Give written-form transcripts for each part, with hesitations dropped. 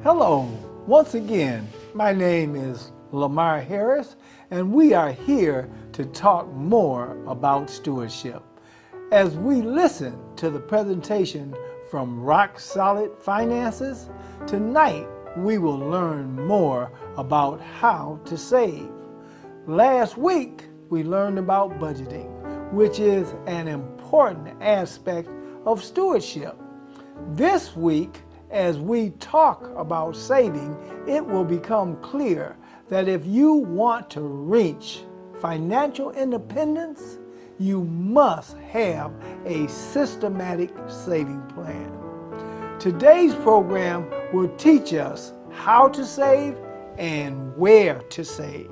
Hello, once again, my name is Lamar Harris, and we are here to talk more about stewardship. As we listen to the presentation from Rock Solid Finances, tonight we will learn more about how to save. Last week, we learned about budgeting, which is an important aspect of stewardship. This week, as we talk about saving, it will become clear that if you want to reach financial independence, you must have a systematic saving plan. Today's program will teach us how to save and where to save.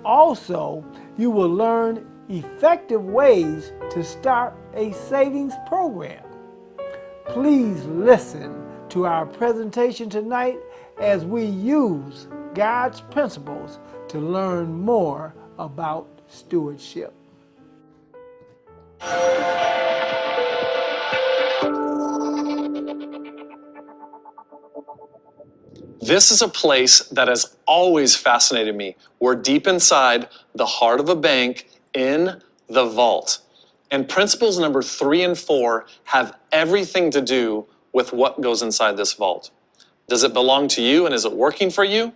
Also, you will learn effective ways to start a savings program. Please listen to our presentation tonight as we use God's principles to learn more about stewardship. This is a place that has always fascinated me. We're deep inside the heart of a bank in the vault. And principles number 3 and 4 have everything to do with what goes inside this vault. Does it belong to you and is it working for you?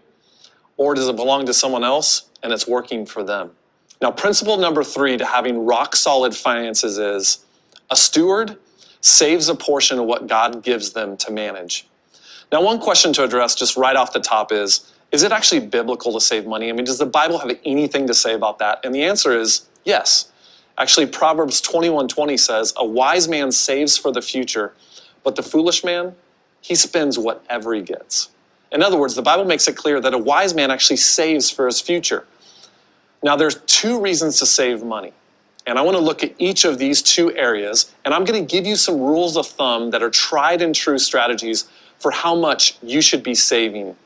Or does it belong to someone else and it's working for them? Now, principle number 3 to having rock solid finances is a steward saves a portion of what God gives them to manage. Now, one question to address just right off the top is it actually biblical to save money? I mean, does the Bible have anything to say about that? And the answer is yes. Actually, Proverbs 21:20 says, a wise man saves for the future, but the foolish man, he spends whatever he gets. In other words, the Bible makes it clear that a wise man actually saves for his future. Now, there's 2 reasons to save money. And I want to look at each of these 2 areas, and I'm going to give you some rules of thumb that are tried and true strategies for how much you should be saving.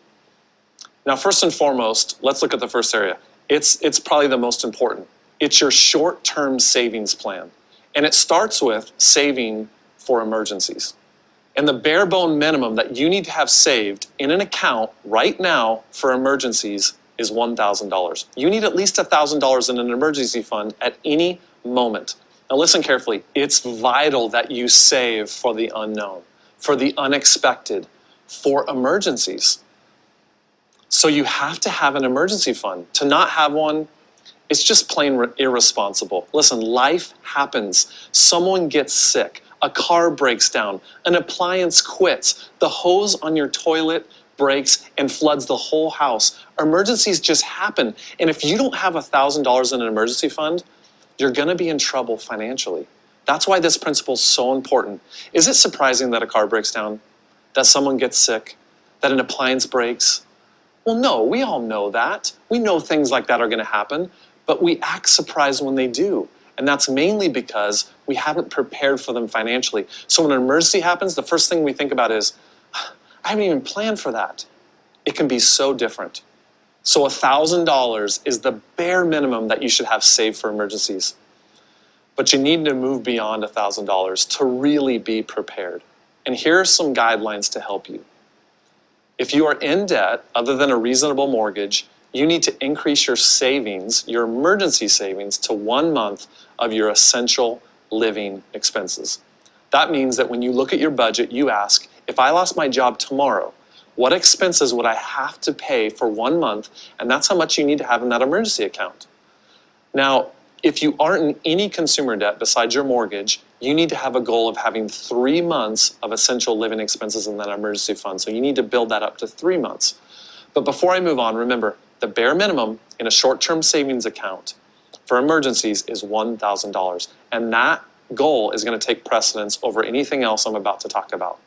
Now, first and foremost, let's look at the first area. It's probably the most important. It's your short-term savings plan. And it starts with saving for emergencies. And the bare bone minimum that you need to have saved in an account right now for emergencies is $1,000. You need at least $1,000 in an emergency fund at any moment. Now listen carefully. It's vital that you save for the unknown, for the unexpected, for emergencies. So you have to have an emergency fund. To not have one, it's just plain irresponsible. Listen, life happens. Someone gets sick. A car breaks down, an appliance quits, the hose on your toilet breaks and floods the whole house. Emergencies just happen. And if you don't have $1,000 in an emergency fund, you're gonna be in trouble financially. That's why this principle is so important. Is it surprising that a car breaks down, that someone gets sick, that an appliance breaks? Well, no, we all know that. We know things like that are gonna happen, but we act surprised when they do. And that's mainly because we haven't prepared for them financially. So when an emergency happens, the first thing we think about is, I haven't even planned for that. It can be so different. So $1,000 is the bare minimum that you should have saved for emergencies. But you need to move beyond $1,000 to really be prepared. And here are some guidelines to help you. If you are in debt, other than a reasonable mortgage, you need to increase your savings, your emergency savings, to 1 month of your essential living expenses. That means that when you look at your budget, you ask, if I lost my job tomorrow, what expenses would I have to pay for 1 month? And that's how much you need to have in that emergency account. Now, if you aren't in any consumer debt besides your mortgage, you need to have a goal of having 3 months of essential living expenses in that emergency fund. So you need to build that up to 3 months. But before I move on, remember, the bare minimum in a short-term savings account for emergencies is $1,000. And that goal is going to take precedence over anything else I'm about to talk about.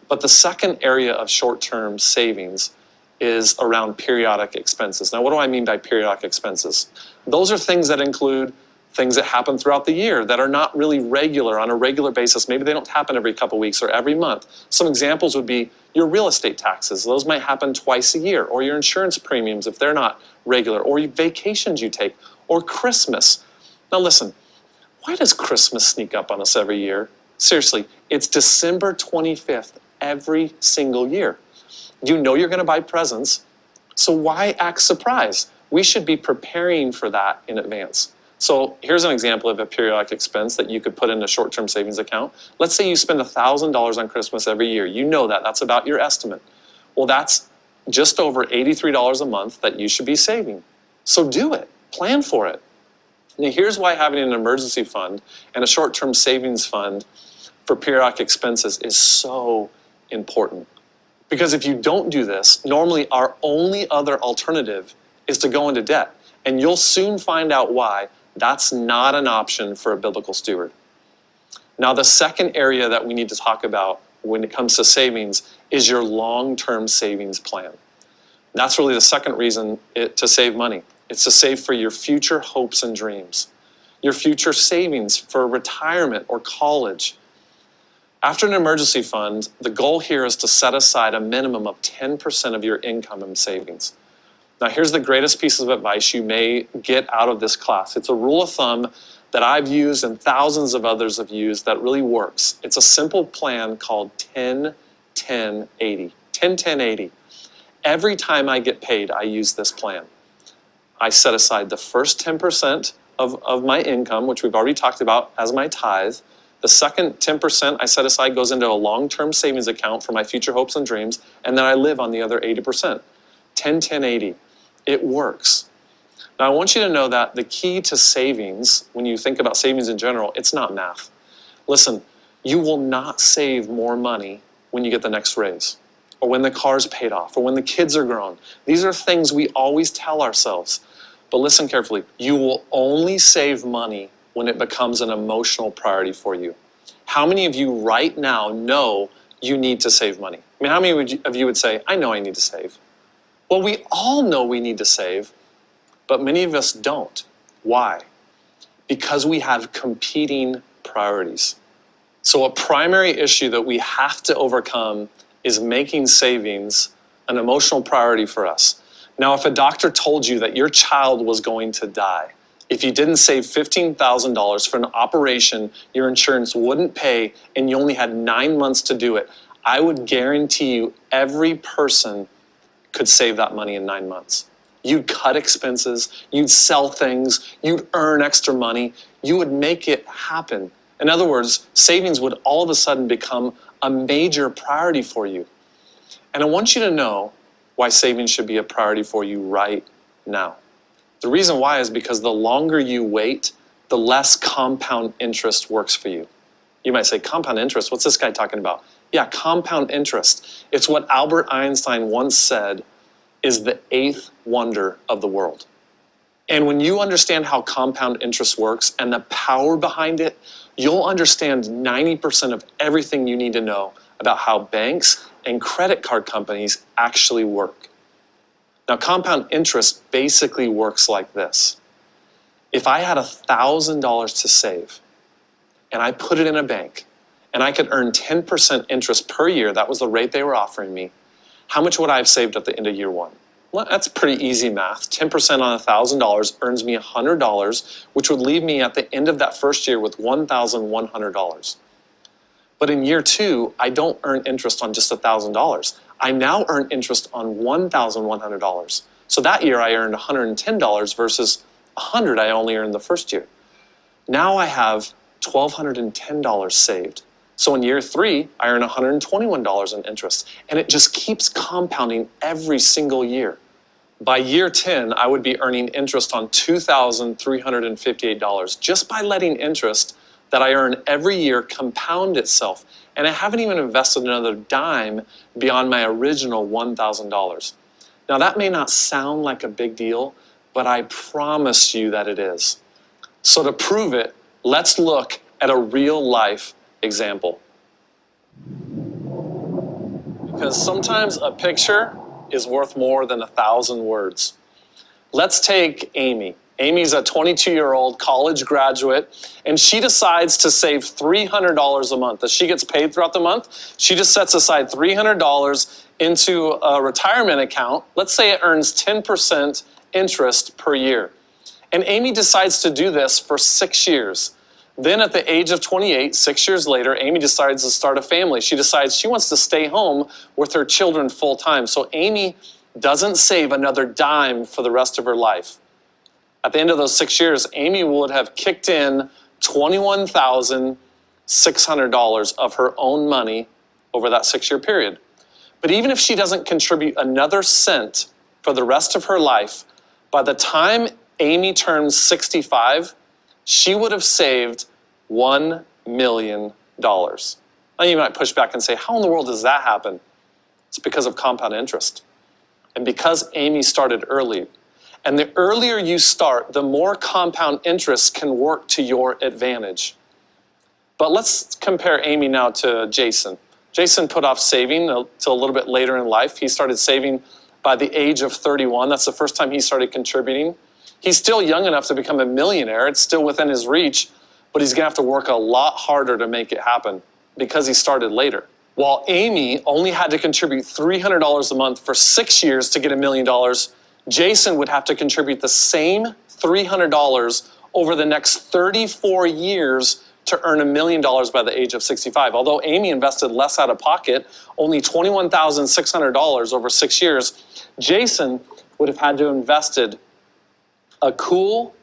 But the second area of short-term savings is around periodic expenses. Now, what do I mean by periodic expenses? Those are things that include things that happen throughout the year that are not really regular on a regular basis. Maybe they don't happen every couple weeks or every month. Some examples would be your real estate taxes. Those might happen twice a year, or your insurance premiums if they're not regular, or vacations you take, or Christmas. Now listen, why does Christmas sneak up on us every year? Seriously, it's December 25th every single year. You know you're going to buy presents, so why act surprised? We should be preparing for that in advance. So here's an example of a periodic expense that you could put in a short-term savings account. Let's say you spend $1,000 on Christmas every year. You know that. That's about your estimate. Well, that's just over $83 a month that you should be saving. So do it. Plan for it. Now, here's why having an emergency fund and a short-term savings fund for periodic expenses is so important. Because if you don't do this, normally our only other alternative is to go into debt. And you'll soon find out why that's not an option for a biblical steward. Now, the second area that we need to talk about when it comes to savings is your long-term savings plan. That's really the second reason to save money. It's to save for your future hopes and dreams, your future savings for retirement or college. After an emergency fund, the goal here is to set aside a minimum of 10% of your income in savings. Now, here's the greatest piece of advice you may get out of this class. It's a rule of thumb that I've used and thousands of others have used that really works. It's a simple plan called 10-10-80. 10-10-80. Every time I get paid, I use this plan. I set aside the first 10% of my income, which we've already talked about, as my tithe. The second 10% I set aside goes into a long-term savings account for my future hopes and dreams, and then I live on the other 80%. 10-10-80. It works. Now, I want you to know that the key to savings, when you think about savings in general, it's not math. Listen, you will not save more money when you get the next raise, or when the car's paid off, or when the kids are grown. These are things we always tell ourselves. But listen carefully, you will only save money when it becomes an emotional priority for you. How many of you right now know you need to save money? I mean, how many of you would say, I know I need to save? Well, we all know we need to save, but many of us don't. Why? Because we have competing priorities. So a primary issue that we have to overcome is making savings an emotional priority for us. Now, if a doctor told you that your child was going to die, if you didn't save $15,000 for an operation your insurance wouldn't pay and you only had 9 months to do it, I would guarantee you every person could save that money in 9 months. You'd cut expenses, you'd sell things, you'd earn extra money, you would make it happen. In other words, savings would all of a sudden become a major priority for you. And I want you to know why savings should be a priority for you right now. The reason why is because the longer you wait, the less compound interest works for you. You might say, compound interest? What's this guy talking about? Yeah, compound interest. It's what Albert Einstein once said is the eighth wonder of the world. And when you understand how compound interest works and the power behind it, you'll understand 90% of everything you need to know about how banks and credit card companies actually work. Now, compound interest basically works like this. If I had $1,000 to save and I put it in a bank and I could earn 10% interest per year, that was the rate they were offering me, how much would I have saved at the end of year one? Well, that's pretty easy math. 10% on $1,000 earns me $100, which would leave me at the end of that first year with $1,100. But in year two, I don't earn interest on just $1,000. I now earn interest on $1,100. So that year I earned $110 versus $100 I only earned the first year. Now I have $1,210 saved. So in year three, I earn $121 in interest, and it just keeps compounding every single year. By year 10, I would be earning interest on $2,358 just by letting interest that I earn every year compound itself. And I haven't even invested another dime beyond my original $1,000. Now that may not sound like a big deal, but I promise you that it is. So to prove it, let's look at a real life example. Because sometimes a picture is worth more than 1,000 words. Let's take Amy. Amy's a 22-year-old college graduate, and she decides to save $300 a month. As she gets paid throughout the month, she just sets aside $300 into a retirement account. Let's say it earns 10% interest per year. And Amy decides to do this for 6 years. Then at the age of 28, 6 years later, Amy decides to start a family. She decides she wants to stay home with her children full time. So Amy doesn't save another dime for the rest of her life. At the end of those 6 years, Amy would have kicked in $21,600 of her own money over that 6-year period. But even if she doesn't contribute another cent for the rest of her life, by the time Amy turns 65, she would have saved $1 million. Now you might push back and say, how in the world does that happen? It's because of compound interest. And because Amy started early. And the earlier you start, the more compound interest can work to your advantage. But let's compare Amy now to Jason. Jason put off saving till a little bit later in life. He started saving by the age of 31. That's the first time he started contributing. He's still young enough to become a millionaire. It's still within his reach, but he's gonna have to work a lot harder to make it happen because he started later. While Amy only had to contribute $300 a month for 6 years to get $1 million, Jason would have to contribute the same $300 over the next 34 years to earn $1 million by the age of 65. Although Amy invested less out of pocket, only $21,600 over 6 years, Jason would have had to have invested a cool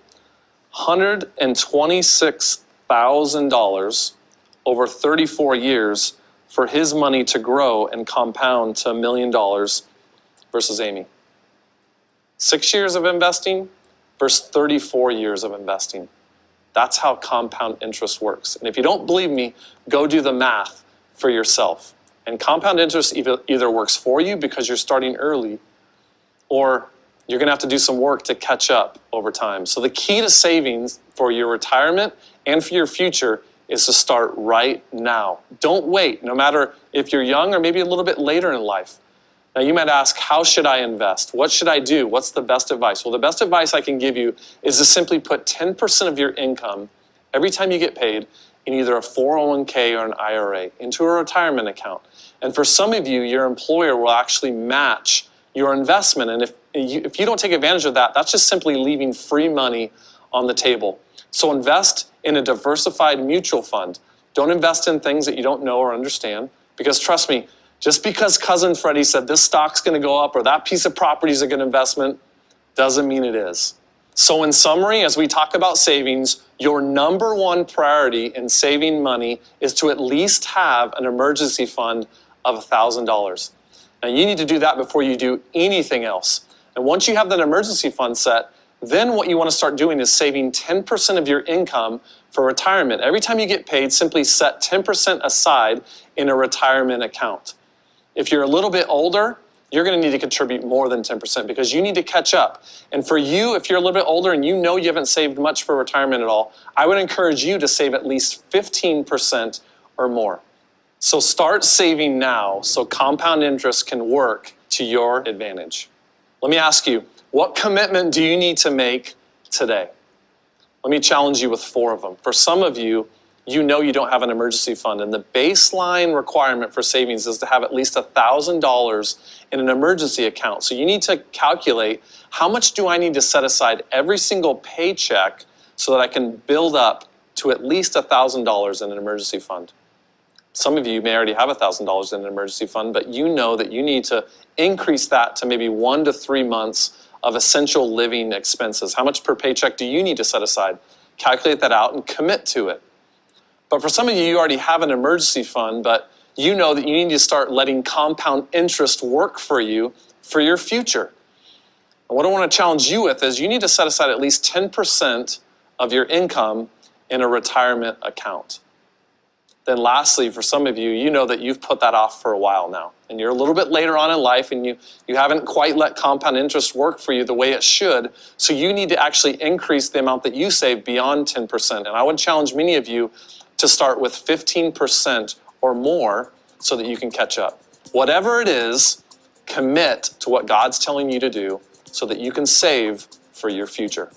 $126,000 over 34 years for his money to grow and compound to $1 million versus Amy. 6 years of investing versus 34 years of investing. That's how compound interest works. And if you don't believe me, go do the math for yourself. And compound interest either works for you because you're starting early, or you're gonna have to do some work to catch up over time. So the key to savings for your retirement and for your future is to start right now. Don't wait, no matter if you're young or maybe a little bit later in life. Now you might ask, how should I invest? What should I do? What's the best advice? Well, the best advice I can give you is to simply put 10% of your income every time you get paid in either a 401k or an IRA into a retirement account. And for some of you, your employer will actually match your investment. And if you don't take advantage of that, that's just simply leaving free money on the table. So invest in a diversified mutual fund. Don't invest in things that you don't know or understand, because trust me, just because cousin Freddie said this stock's gonna go up or that piece of property is a good investment, doesn't mean it is. So in summary, as we talk about savings, your number one priority in saving money is to at least have an emergency fund of $1,000. Now you need to do that before you do anything else. And once you have that emergency fund set, then what you want to start doing is saving 10% of your income for retirement. Every time you get paid, simply set 10% aside in a retirement account. If you're a little bit older, you're going to need to contribute more than 10% because you need to catch up. And for you, if you're a little bit older and you know you haven't saved much for retirement at all, I would encourage you to save at least 15% or more. So start saving now so compound interest can work to your advantage. Let me ask you, what commitment do you need to make today? Let me challenge you with 4 of them. For some of you, you know you don't have an emergency fund, and the baseline requirement for savings is to have at least $1,000 in an emergency account. So you need to calculate, how much do I need to set aside every single paycheck so that I can build up to at least $1,000 in an emergency fund? Some of you may already have $1,000 in an emergency fund, but you know that you need to increase that to maybe 1 to 3 months of essential living expenses. How much per paycheck do you need to set aside? Calculate that out and commit to it. But for some of you, you already have an emergency fund, but you know that you need to start letting compound interest work for you for your future. And what I want to challenge you with is you need to set aside at least 10% of your income in a retirement account. Then lastly, for some of you, you know that you've put that off for a while now, and you're a little bit later on in life and you haven't quite let compound interest work for you the way it should, so you need to actually increase the amount that you save beyond 10%. And I would challenge many of you to start with 15% or more so that you can catch up. Whatever it is, commit to what God's telling you to do so that you can save for your future.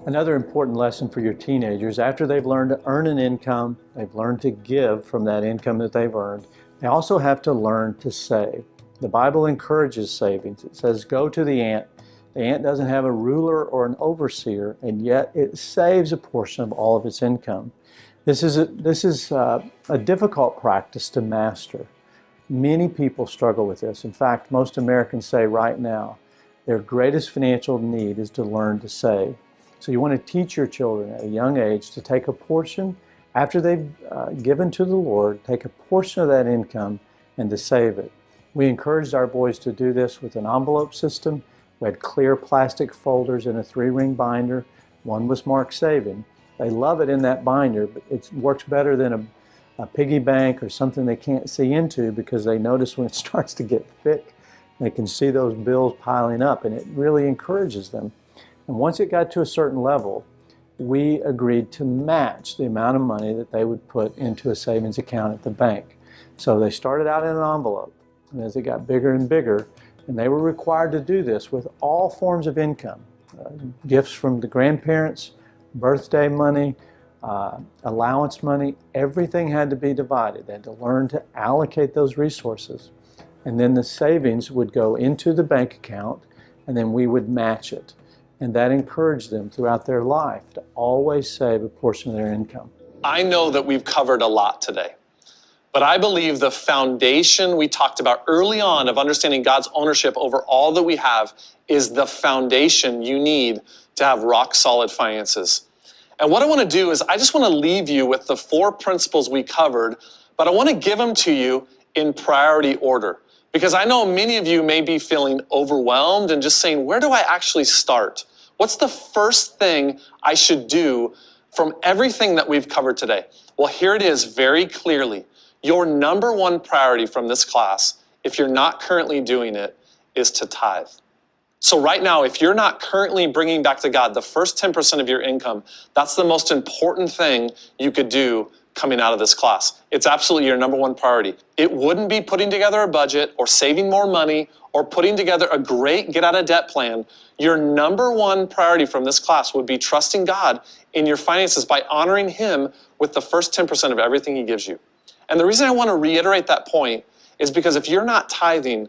Another important lesson for your teenagers, after they've learned to earn an income, they've learned to give from that income that they've earned, they also have to learn to save. The Bible encourages savings. It says, go to the ant, The ant doesn't have a ruler or an overseer, and yet it saves a portion of all of its income. This is a difficult practice to master. Many people struggle with this. In fact, most Americans say right now their greatest financial need is to learn to save. So you want to teach your children at a young age to take a portion, after they've given to the Lord, take a portion of that income and to save it. We encouraged our boys to do this with an envelope system. We had clear plastic folders in a 3-ring binder. One was marked saving. They love it in that binder, but it works better than a piggy bank or something they can't see into, because they notice when it starts to get thick, they can see those bills piling up, and it really encourages them. And once it got to a certain level, we agreed to match the amount of money that they would put into a savings account at the bank. So they started out in an envelope, and as it got bigger and bigger, and they were required to do this with all forms of income, gifts from the grandparents, birthday money, allowance money, everything had to be divided. They had to learn to allocate those resources. And then the savings would go into the bank account, and then we would match it. And that encouraged them throughout their life to always save a portion of their income. I know that we've covered a lot today, but I believe the foundation we talked about early on of understanding God's ownership over all that we have is the foundation you need to have rock solid finances. And what I want to do is I just want to leave you with the 4 principles we covered, but I want to give them to you in priority order. Because I know many of you may be feeling overwhelmed and just saying, where do I actually start? What's the first thing I should do from everything that we've covered today? Well, here it is very clearly. Your number 1 priority from this class, if you're not currently doing it, is to tithe. So right now, if you're not currently bringing back to God the first 10% of your income, that's the most important thing you could do coming out of this class. It's absolutely your number 1 priority. It wouldn't be putting together a budget or saving more money or putting together a great get out of debt plan. Your number 1 priority from this class would be trusting God in your finances by honoring Him with the first 10% of everything He gives you. And the reason I want to reiterate that point is because if you're not tithing,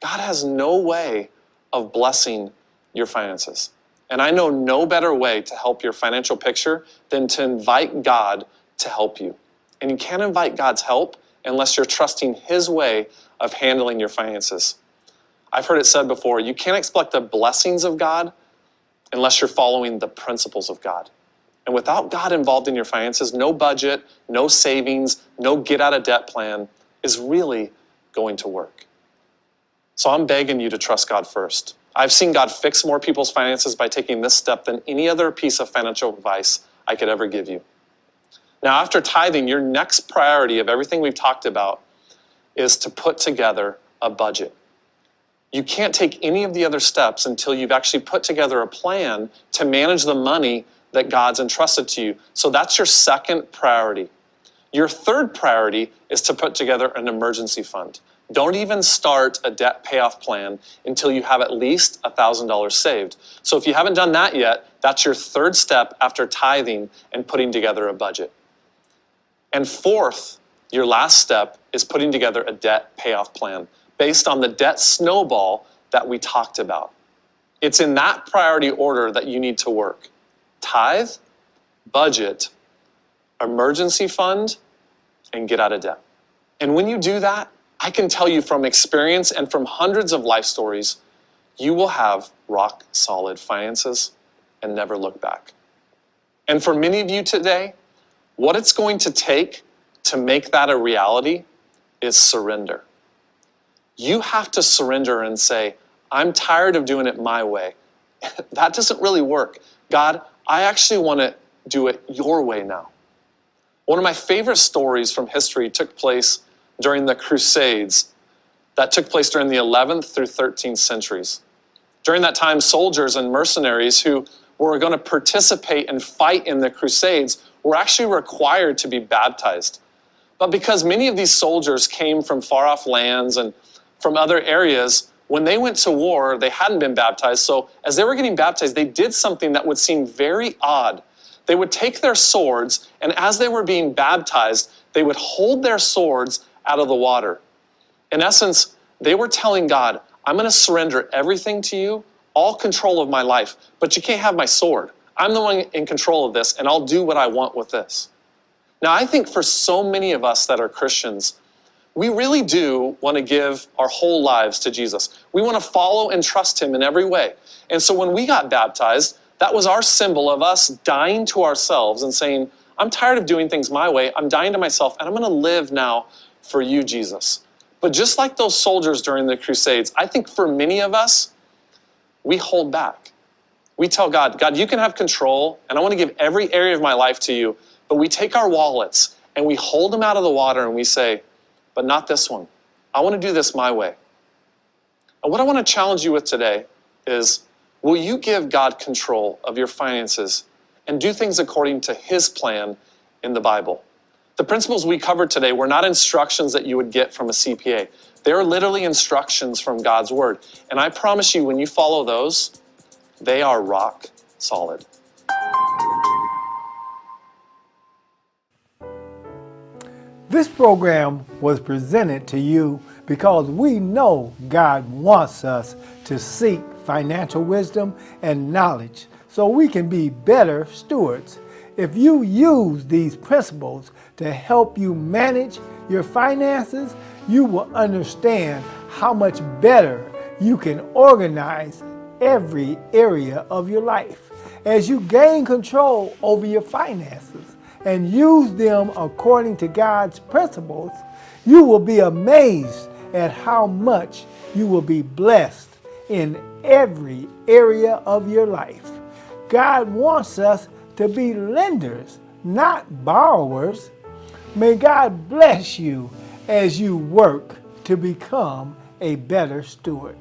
God has no way of blessing your finances. And I know no better way to help your financial picture than to invite God to help you. And you can't invite God's help unless you're trusting His way of handling your finances. I've heard it said before, you can't expect the blessings of God unless you're following the principles of God. And without God involved in your finances, no budget, no savings, no get out of debt plan is really going to work. So I'm begging you to trust God first. I've seen God fix more people's finances by taking this step than any other piece of financial advice I could ever give you. Now, after tithing, your next priority of everything we've talked about is to put together a budget. You can't take any of the other steps until you've actually put together a plan to manage the money that God's entrusted to you. So that's your second priority. Your third priority is to put together an emergency fund. Don't even start a debt payoff plan until you have at least $1,000 saved. So if you haven't done that yet, that's your third step after tithing and putting together a budget. And fourth, your last step is putting together a debt payoff plan based on the debt snowball that we talked about. It's in that priority order that you need to work. Tithe, budget, emergency fund, and get out of debt. And when you do that, I can tell you from experience and from hundreds of life stories, you will have rock solid finances and never look back. And for many of you today, what it's going to take to make that a reality is surrender. You have to surrender and say, I'm tired of doing it my way. That doesn't really work. God, I actually want to do it your way now. One of my favorite stories from history took place during the Crusades that took place during the 11th through 13th centuries. During that time, soldiers and mercenaries who were going to participate and fight in the Crusades were actually required to be baptized. But because many of these soldiers came from far off lands and from other areas, when they went to war, they hadn't been baptized. So as they were getting baptized, they did something that would seem very odd. They would take their swords, and as they were being baptized, they would hold their swords out of the water. In essence, they were telling God, I'm going to surrender everything to you. all control of my life, but you can't have my sword. I'm the one in control of this, and I'll do what I want with this. Now, I think for so many of us that are Christians, we really do want to give our whole lives to Jesus. We want to follow and trust him in every way. And so when we got baptized, that was our symbol of us dying to ourselves and saying, I'm tired of doing things my way. I'm dying to myself, and I'm going to live now for you, Jesus. But just like those soldiers during the Crusades, I think for many of us, we hold back. We tell God, God, you can have control, and I want to give every area of my life to you. But we take our wallets and we hold them out of the water and we say, but not this one. I want to do this my way. And what I want to challenge you with today is, will you give God control of your finances and do things according to his plan in the Bible? The principles we covered today were not instructions that you would get from a CPA. They're literally instructions from God's word. And I promise you, when you follow those, they are rock solid. This program was presented to you because we know God wants us to seek financial wisdom and knowledge so we can be better stewards. If you use these principles to help you manage your finances, you will understand how much better you can organize every area of your life. As you gain control over your finances and use them according to God's principles, you will be amazed at how much you will be blessed in every area of your life. God wants us to be lenders, not borrowers. May God bless you as you work to become a better steward.